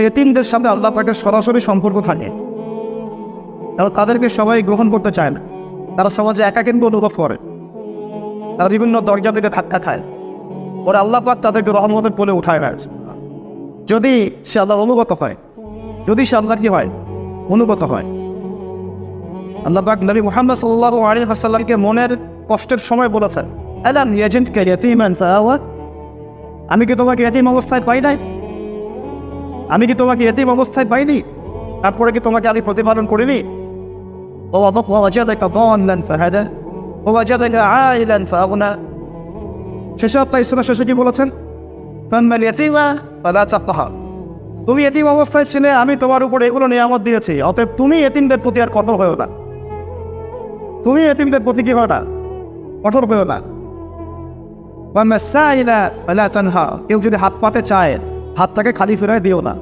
এতিমদের সাথে আল্লাহ পাকের সরাসরি সম্পর্ক থাকে, তারা তাদেরকে সবাই গ্রহণ করতে চায় না, তারা সমাজে একাকিত্ব অনুভব করে, তারা বিভিন্ন দরজা থেকে ধাক্কা খায়, ওরা আল্লাহ পাক তাদেরকে রহমতের কোলে উঠায় না। যদি সে আল্লাহ অনুগত হয়, যদি সে আল্লাহ কি হয় অনুগত হয়। আল্লাহ পাক নবী মুহাম্মদ সাল্লাল্লাহু আলাইহি ওয়াসাল্লামকে মনের কষ্টের সময় বলেছেন, আলাম ইয়াজিদকা ইয়াতীমান ফাআওয়া, আমি কি তোমাকে এতিম অবস্থায় পাই নাই, আমি কি তোমাকে এতিম অবস্থায় পাইনি, তারপরে কি তোমাকে আমি প্রতিপালন করিনি। ওয়াজাদাকা দাল্লান ফাহাদা ওয়াজাদাকা আইলান ফাআগনা। শেষে আল্লাহ ইসলামের শেষে কি বলেছেন, ফাম্মাল ইয়াতীমা ফালা তাকহার, তুমি এতিম অবস্থায় ছিলে, আমি তোমার উপর এগুলো নিয়ামত দিয়েছি, অতএব তুমি এতিমদের প্রতি আর কঠোর হয়েও না, তুমি এতিমদের প্রতি কি হয় না কঠোর হয়েও না। ওয়াম্মাস সাইলা ফালা তানহা, কেউ যদি হাত পাতে চায় হাতটাকে খালি ফেরায় দিও না।